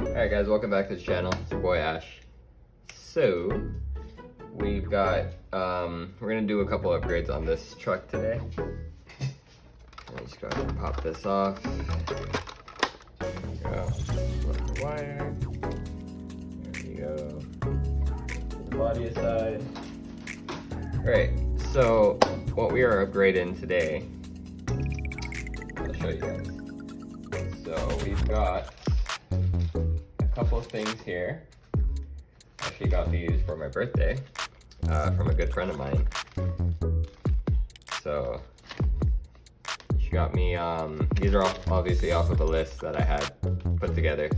Alright guys, welcome back to the channel. It's your boy Ash. So, we've got, we're gonna do a couple upgrades on this truck today. I'll just go ahead and pop this off. There we go. Flip the wire. There we go. Put the body aside. Alright, so what we are upgrading today, I'll show you guys. So we've got a couple of things here. Actually got these for my birthday from a good friend of mine. So she got me, these are obviously off of a list that I had put together.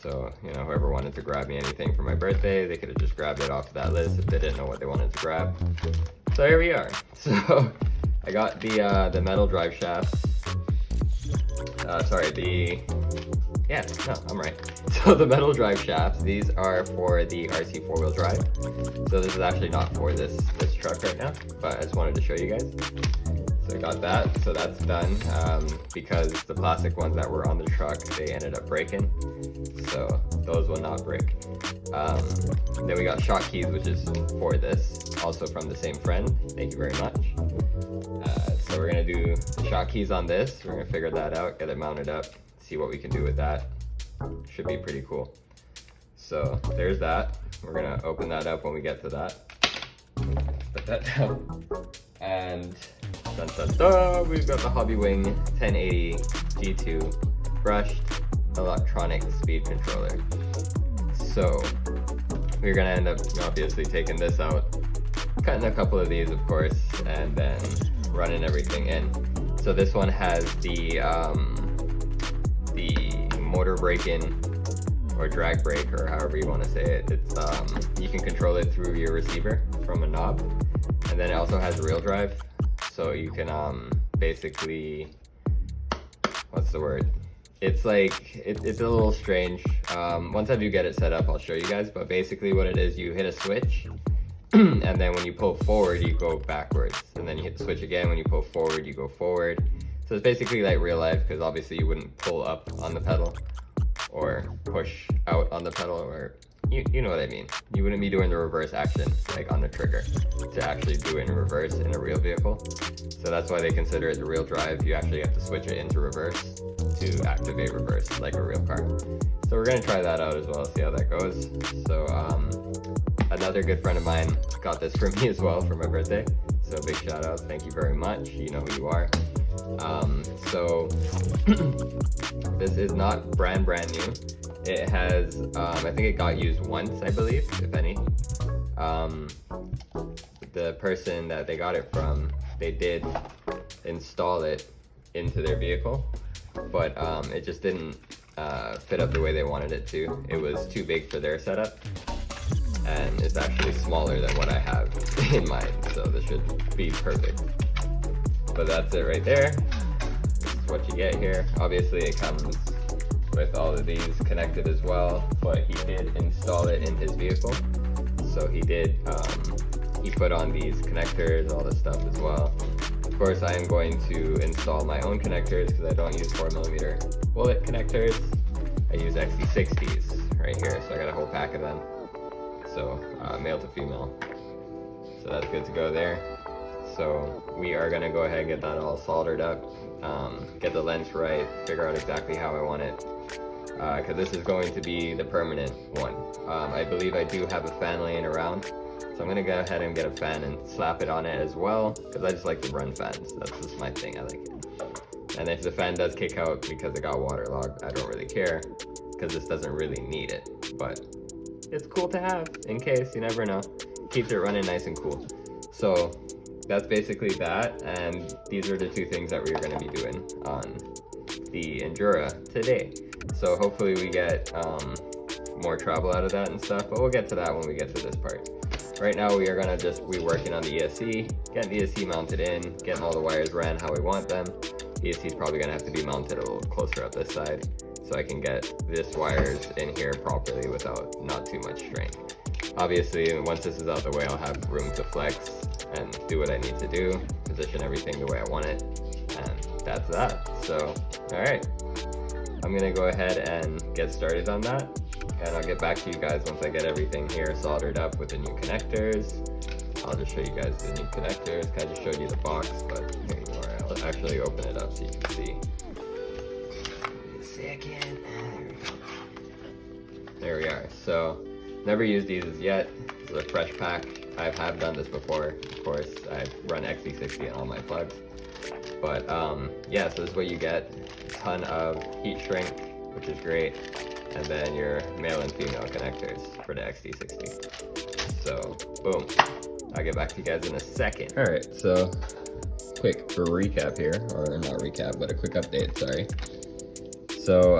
So, you know, whoever wanted to grab me anything for my birthday, they could have just grabbed it off of that list if they didn't know what they wanted to grab. So here we are. So I got the metal drive shafts. I'm right. So the metal drive shafts, these are for the RC 4-wheel drive. So this is actually not for this truck right now, but I just wanted to show you guys. So I got that, so that's done, because the plastic ones that were on the truck, they ended up breaking. So those will not break. Then we got shock keys, which is for this, also from the same friend. Thank you very much. So we're gonna do the shock keys on this. We're gonna figure that out, get it mounted up, see what we can do with that. Should be pretty cool. So there's that. We're gonna open that up when we get to that. Put that down. And dun, dun, dun, we've got the Hobbywing 1080 G2 brushed electronic speed controller. So we're gonna end up obviously taking this out, cutting a couple of these of course, and then running everything in. So this one has the motor brake-in or drag brake, or however you want to say it. It's you can control it through your receiver from a knob, and then it also has real drive, so you can basically, what's the word? It's like it's a little strange. Once I do get it set up, I'll show you guys. But basically, what it is, you hit a switch, and then when you pull forward, you go backwards, and then you hit the switch again. When you pull forward, you go forward. So it's basically like real life, because obviously you wouldn't pull up on the pedal or push out on the pedal, or you know what I mean. You wouldn't be doing the reverse action like on the trigger to actually do it in reverse in a real vehicle. So that's why they consider it the real drive. You actually have to switch it into reverse to activate reverse like a real car. So we're gonna try that out as well, see how that goes. So another good friend of mine got this for me as well for my birthday. So big shout out, thank you very much. You know who you are. So this is not brand new. It has, I think it got used once, I believe, if any. The person that they got it from, they did install it into their vehicle, but it just didn't fit up the way they wanted it to. It was too big for their setup, and it's actually smaller than what I have in mine, so this should be perfect. But that's it right there. This is what you get here. Obviously it comes with all of these connected as well, but he did install it in his vehicle. So he did, he put on these connectors, all this stuff as well. Of course, I am going to install my own connectors because I don't use 4mm bullet connectors. I use XD60s right here, so I got a whole pack of them. So male to female. So that's good to go there. So we are gonna go ahead and get that all soldered up, get the length right, figure out exactly how I want it, because this is going to be the permanent one. I believe I do have a fan laying around, so I'm gonna go ahead and get a fan and slap it on it as well, because I just like to run fans. That's just my thing, I like it. And if the fan does kick out because it got waterlogged, I don't really care, because this doesn't really need it, but it's cool to have in case, you never know. Keeps it running nice and cool. So that's basically that, and these are the two things that we're going to be doing on the Injora today. So hopefully we get more travel out of that and stuff, but we'll get to that when we get to this part. Right now we are going to just be working on the ESC, getting the ESC mounted in, getting all the wires ran how we want them. The ESC is probably going to have to be mounted a little closer up this side, so I can get this wires in here properly without not too much strain. Obviously, once this is out of the way, I'll have room to flex and do what I need to do, position everything the way I want it, and that's that. So, all right, I'm I'm gonna go ahead and get started on that, and I'll get back to you guys once I get everything here soldered up with the new connectors. I'll just show you guys the new connectors. I just showed you the box, but here you are. I'll actually open it up so you can see. Wait a second. There we are. So, never used these as yet. This is a fresh pack. I have done this before. Of course, I've run XC60 on all my plugs. But yeah, so this is what you get. A ton of heat shrink, which is great. And then your male and female connectors for the XC60. So, boom. I'll get back to you guys in a second. All right, so quick recap here, or not recap, but a quick update, sorry. So,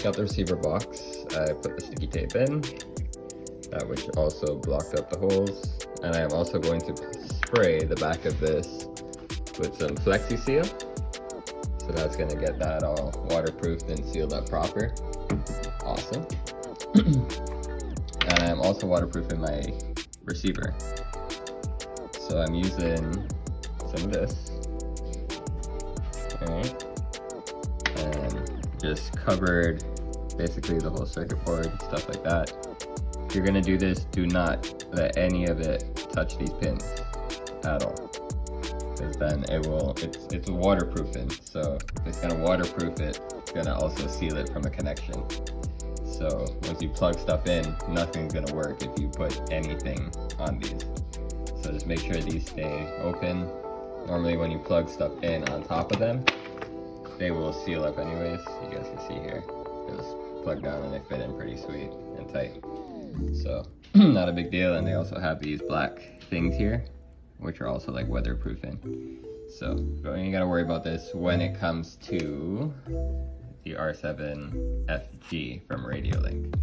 got the receiver box. I put the sticky tape in, that which also blocked up the holes. And I am also going to spray the back of this with some Flexi Seal. So that's gonna get that all waterproofed and sealed up proper. Awesome. And I'm also waterproofing my receiver. So I'm using some of this. Alright. And just covered basically the whole circuit board, stuff like that. If you're gonna do this, do not let any of it touch these pins at all. Because then it's waterproofing. So if it's gonna waterproof it, it's gonna also seal it from a connection. So once you plug stuff in, nothing's gonna work if you put anything on these. So just make sure these stay open. Normally when you plug stuff in on top of them, they will seal up anyways. You guys can see here. Just plug down and they fit in pretty sweet and tight. So not a big deal. And they also have these black things here, which are also like weatherproofing. So you gotta worry about this when it comes to the R7FG from Radiolink.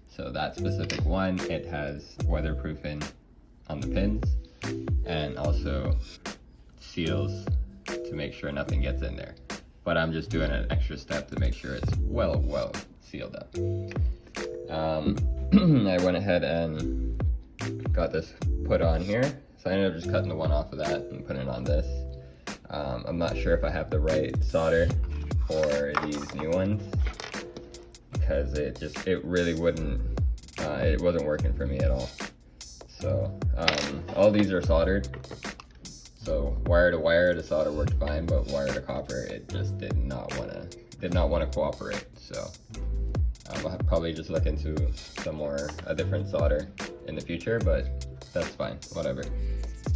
So that specific one, it has weatherproofing on the pins and also seals to make sure nothing gets in there. But I'm just doing an extra step to make sure it's well sealed up. I went ahead and got this put on here. So I ended up just cutting the one off of that and putting it on this. I'm not sure if I have the right solder for these new ones because it really wouldn't, it wasn't working for me at all. So all these are soldered. So wire to wire, the solder worked fine, but wire to copper, it just did not want to cooperate. So I'll probably just look into a different solder in the future, but that's fine, whatever.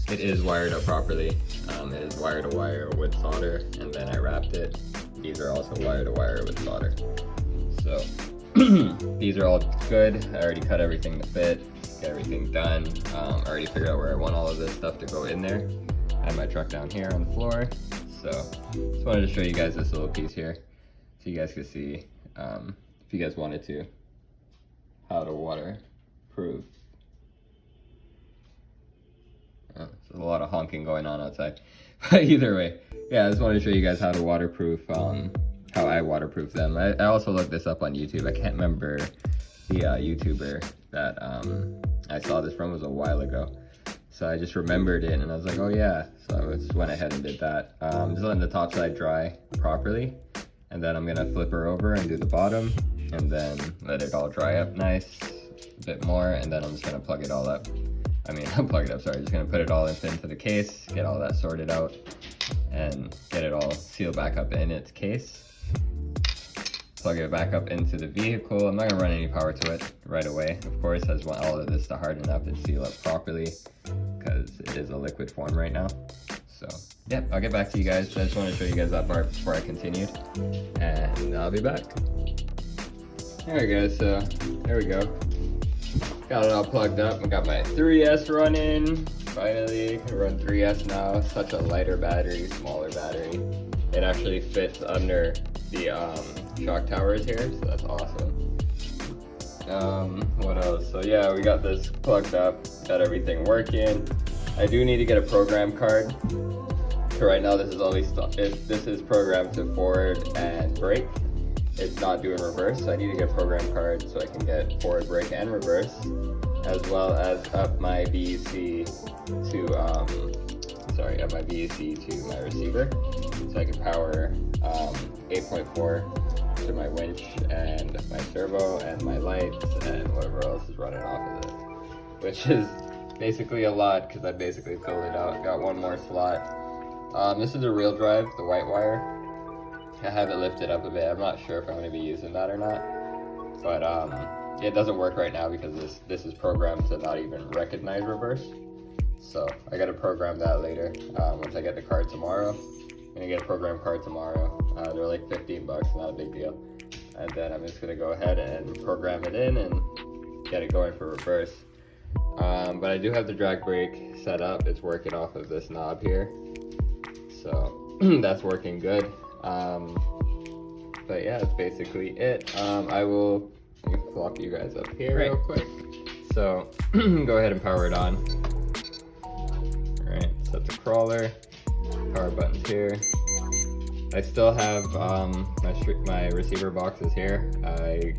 It is wired up properly. It is wire to wire with solder, and then I wrapped it. These are also wire to wire with solder. So these are all good. I already cut everything to fit, get everything done. I already figured out where I want all of this stuff to go in there. I have my truck down here on the floor. So just wanted to show you guys this little piece here so you guys could see, if you guys wanted to, how to waterproof. There's a lot of honking going on outside. But either way, yeah, I just wanted to show you guys how to waterproof, how I waterproof them. I also looked this up on YouTube. I can't remember the YouTuber that I saw this from. It was a while ago. So I just remembered it and I was like, oh yeah. So I just went ahead and did that. Just letting the top side dry properly. And then I'm gonna flip her over and do the bottom. And then let it all dry up nice, a bit more. And then I'm just gonna plug it all up. Unplug it up, sorry. Just gonna put it all into the case, get all that sorted out, and get it all sealed back up in its case. Plug it back up into the vehicle. I'm not gonna run any power to it right away. Of course, I just want all of this to harden up and seal up properly because it is a liquid form right now. So, yeah, I'll get back to you guys. I just want to show you guys that part before I continued, and I'll be back. Alright guys, so there we go. Got it all plugged up. I got my 3S running. Finally, can run 3S now. Such a lighter battery, smaller battery. It actually fits under the shock towers here, so that's awesome. What else? So yeah, we got this plugged up, got everything working. I do need to get a program card. So right now this is always this is programmed to forward and brake. It's not doing reverse, so I need to get a program card so I can get forward, brake, and reverse, as well as up my VEC to my receiver, so I can power 8.4 to my winch and my servo and my lights and whatever else is running off of this, which is basically a lot because I basically filled it out. Got one more slot. This is a real drive, the white wire. I have it lifted up a bit. I'm not sure if I'm going to be using that or not, but it doesn't work right now because this is programmed to not even recognize reverse. So I got to program that later. Once I get the card tomorrow, I'm gonna get a program card tomorrow. They're like 15 bucks, not a big deal. And then I'm just gonna go ahead and program it in and get it going for reverse. But I do have the drag brake set up. It's working off of this knob here, so that's working good. But yeah, that's basically it. Let me flop you guys up here real quick. So go ahead and power it on. All right, set the crawler. Power buttons here. I still have my receiver boxes here. I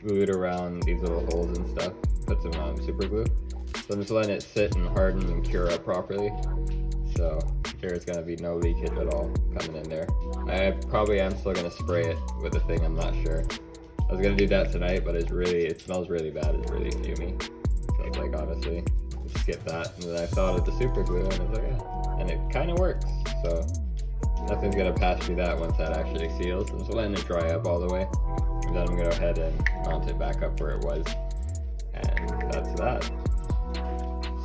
glued around these little holes and stuff. Put some super glue. So I'm just letting it sit and harden and cure up properly. So there's gonna be no leakage at all coming in there. I probably am still gonna spray it with a thing. I'm not sure. I was gonna do that tonight, but it smells really bad. It's really fumey. So I was like, honestly, skip that. And then I thought of the super glue, and I was like, yeah. And it kind of works. So nothing's gonna pass through that once that actually seals. I'm just letting it dry up all the way. And then I'm gonna go ahead and mount it back up where it was. And that's that.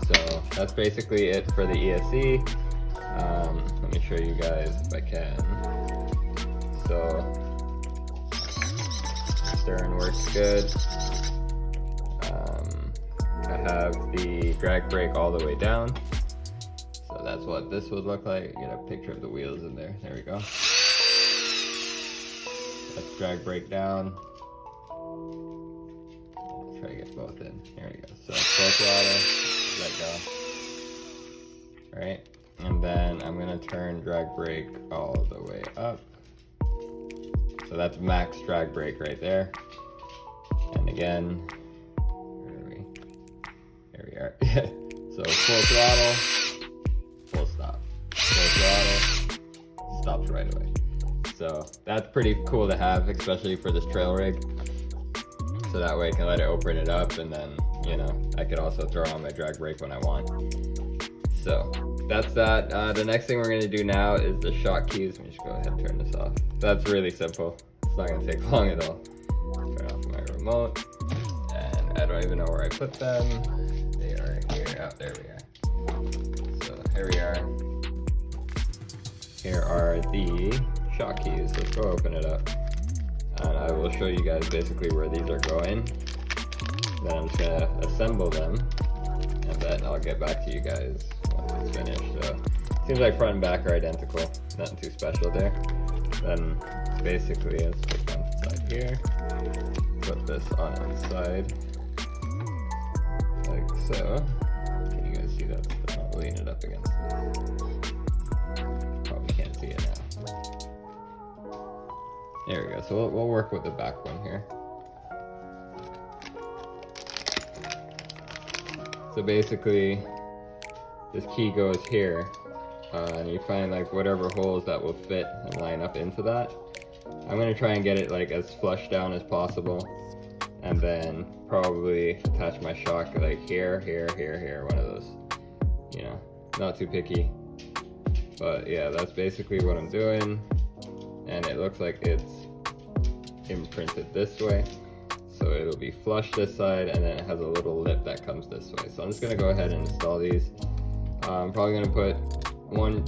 So that's basically it for the ESC. Let me show you guys if I can. So stern works good. I have the drag brake all the way down. So that's what this would look like. Get a picture of the wheels in there. There we go. Let's drag brake down. Let's try to get both in. Here we go. So full throttle, let go. Alright, and then I'm gonna turn drag brake all the way up. So that's max drag brake right there. And again, here we are. So full throttle, full stop. Full throttle, stops right away. So that's pretty cool to have, especially for this trail rig. So that way I can let it open it up, and then, you know, I could also throw on my drag brake when I want. So that's that. The next thing we're gonna do now is the shock keys. Let me just go ahead and turn this off. That's really simple. It's not gonna take long at all. Turn off my remote. And I don't even know where I put them. They are here. Oh, there we are. So here we are. Here are the shock keys. Let's go open it up. And I will show you guys basically where these are going. Then I'm just gonna assemble them, and then I'll get back to you guys once it's finished. So seems like front and back are identical, nothing too special there. Then basically, let's put one side here, put this on its side, like so. Can you guys see that? I'll lean it up against this. Probably can't see it now. There we go. So we'll work with the back one here. So basically, this key goes here, and you find like whatever holes that will fit and line up into that. I'm gonna try and get it like as flush down as possible, and then probably attach my shock like here, one of those. You know, not too picky, but yeah, that's basically what I'm doing. And it looks like it's imprinted this way. So it'll be flush this side, and then it has a little lip that comes this way. So I'm just gonna go ahead and install these. I'm probably gonna put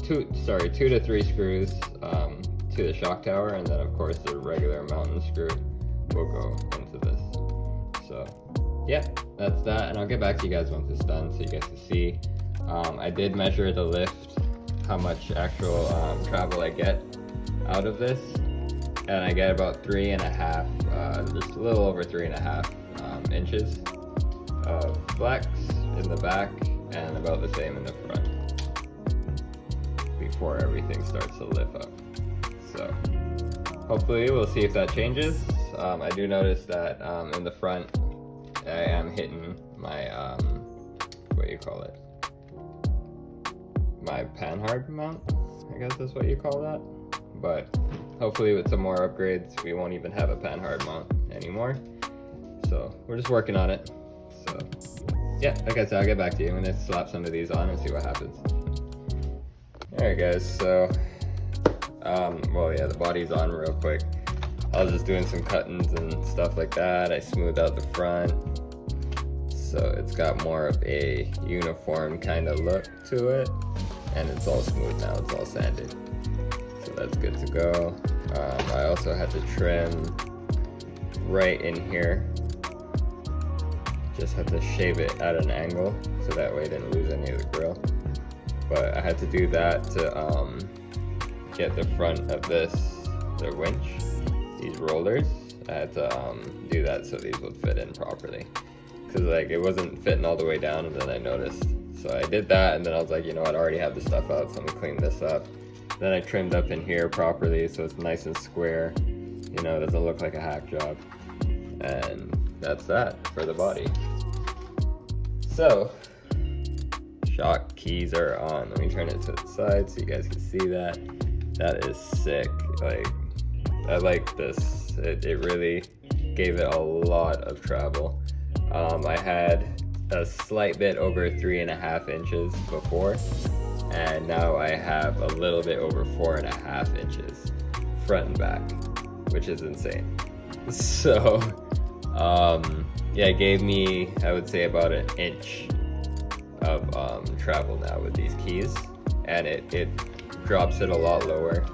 2 to 3 screws to the shock tower, and then of course the regular mountain screw will go into this. So yeah, that's that, and I'll get back to you guys once it's done so you guys can see. I did measure the lift, how much actual travel I get out of this, and I get about 3.5, just a little over 3.5 inches of flex in the back, and about the same in the front before everything starts to lift up. So hopefully we'll see if that changes. I do notice that in the front I am hitting my what do you call it, my panhard mount, I guess that's what you call that. but hopefully with some more upgrades, we won't even have a panhard mount anymore. So we're just working on it. So yeah, like I said, I'll get back to you. I'm gonna slap some of these on and see what happens. Alright guys, so well yeah, the body's on real quick. I was just doing some cuttings and stuff like that. I smoothed out the front, so it's got more of a uniform kind of look to it, and it's all smooth now, it's all sanded, so that's good to go. I also had to trim right in here, just had to shave it at an angle so that way I didn't lose any of the grill. But I had to do that to get the front of this, the winch, these rollers. I had to do that so these would fit in properly, because like it wasn't fitting all the way down, and then I noticed. So I did that, and then I was like, you know what, I already have the stuff out, so I'm gonna clean this up. Then I trimmed up in here properly so it's nice and square, you know, it doesn't look like a hack job. And that's that for the body. So shock keys are on. Let me turn it to the side so you guys can see that. That is sick. Like, I like this. It really gave it a lot of travel. I had a slight bit over 3.5 inches before, and now I have a little bit over 4.5 inches front and back, which is insane. So yeah, it gave me, I would say, about an inch of travel now with these keys, and it drops it a lot lower.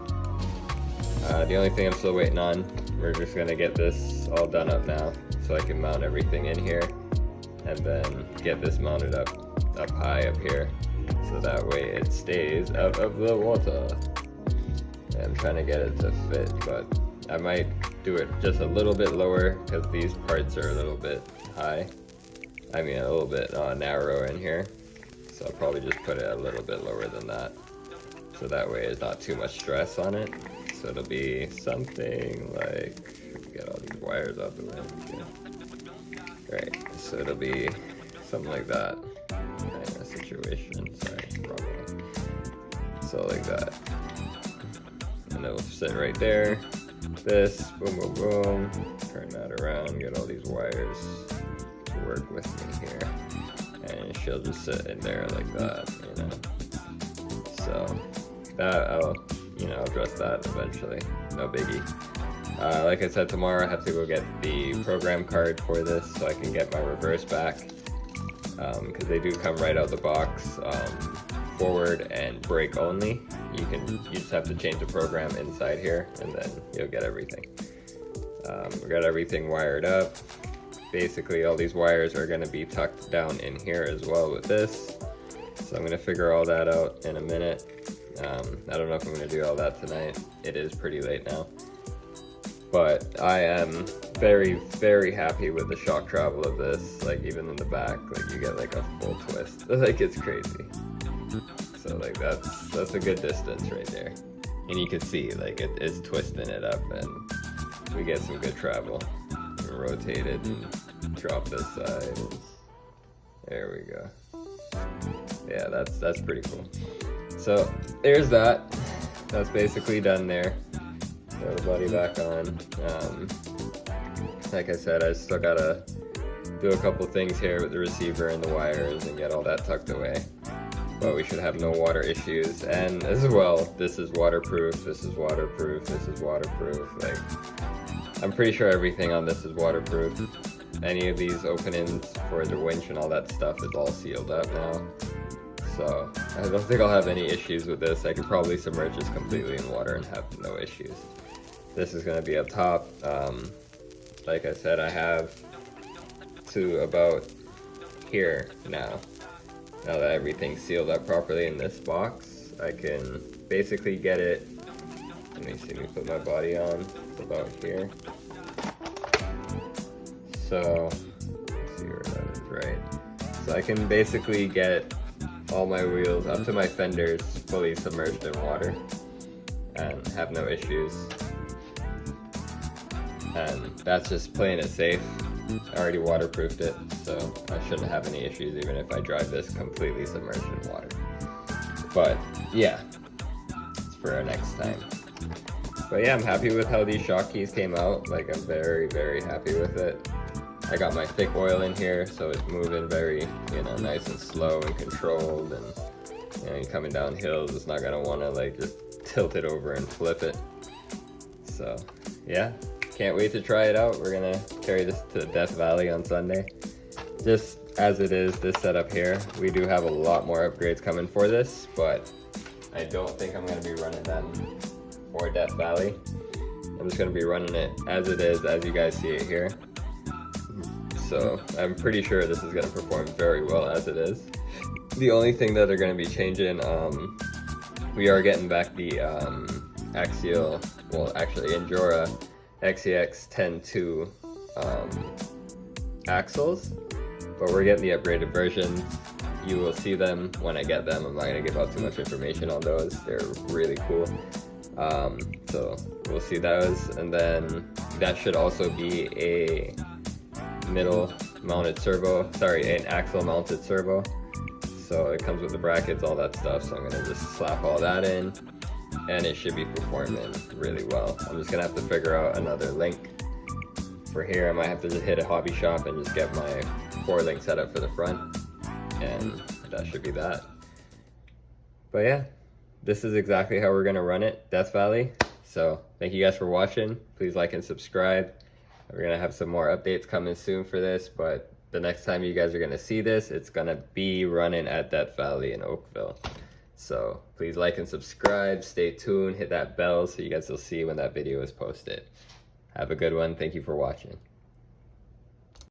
The only thing I'm still waiting on, we're just gonna get this all done up now so I can mount everything in here, and then get this mounted up high up here so that way it stays out of the water. And I'm trying to get it to fit, but I might do it just a little bit lower because these parts are a little bit high. I mean a little bit narrow in here. So I'll probably just put it a little bit lower than that, so that way it's not too much stress on it. So it'll be something like, get all these wires out the way. Right, so it'll be something like that kind of situation. Sorry, wrong way. So like that, and it'll sit right there. This, boom, boom, boom. Turn that around, get all these wires to work with me here, and she'll just sit in there like that, you know. So that I'll address that eventually. No biggie. Like I said, tomorrow I have to go get the program card for this so I can get my reverse back, because they do come right out the box, forward and brake only. You just have to change the program inside here, and then you'll get everything. We got everything wired up. Basically all these wires are going to be tucked down in here as well with this, so I'm going to figure all that out in a minute. I don't know if I'm going to do all that tonight. It is pretty late now, but I am very, very happy with the shock travel of this. Like, even in the back, like, you get like a full twist. Like, it's crazy. So like that's a good distance right there, and you can see like it's twisting it up, and we get some good travel. Rotate it and drop this side. There we go. Yeah, that's pretty cool. So there's that. That's basically done there. Throw the body back on. Like I said, I still gotta do a couple things here with the receiver and the wires and get all that tucked away. But we should have no water issues. And as well, this is waterproof, this is waterproof, this is waterproof. Like, I'm pretty sure everything on this is waterproof. Any of these openings for the winch and all that stuff is all sealed up now. So I don't think I'll have any issues with this. I could probably submerge this completely in water and have no issues. This is going to be up top. Like I said, I have to about here now. Now that everything's sealed up properly in this box, I can basically get it. Let me see, let me put my body on. It's about here. So, let's see where that is, right. So I can basically get all my wheels up to my fenders fully submerged in water and have no issues. And that's just playing it safe. I already waterproofed it, so I shouldn't have any issues even if I drive this completely submerged in water. But yeah, it's for our next time. But yeah, I'm happy with how these shock keys came out. Like, I'm very, very happy with it. I got my thick oil in here, so it's moving very, you know, nice and slow and controlled. And, you know, you're coming down hills, it's not gonna wanna like just tilt it over and flip it. So yeah, can't wait to try it out. We're gonna carry this to Death Valley on Sunday. Just as it is, this setup here, we do have a lot more upgrades coming for this, but I don't think I'm gonna be running them for Death Valley. I'm just gonna be running it as it is, as you guys see it here. So I'm pretty sure this is gonna perform very well as it is. The only thing that they're gonna be changing, we are getting back the axial, well actually Injora XEX 10.2 axles, but we're getting the upgraded version. You will see them when I get them. I'm not gonna give out too much information on those. They're really cool. So we'll see those, and then that should also be a middle mounted servo, sorry, an axle mounted servo. So it comes with the brackets, all that stuff. So I'm gonna just slap all that in, and it should be performing really well. I'm just gonna have to figure out another link for here. I might have to just hit a hobby shop and just get my 4-link setup for the front, and that should be that. But yeah, this is exactly how we're gonna run it, Death Valley. So thank you guys for watching. Please like and subscribe. We're gonna have some more updates coming soon for this, but the next time you guys are gonna see this, it's gonna be running at Death Valley in Oakville. So please like and subscribe, stay tuned, hit that bell so you guys will see when that video is posted. Have a good one. Thank you for watching.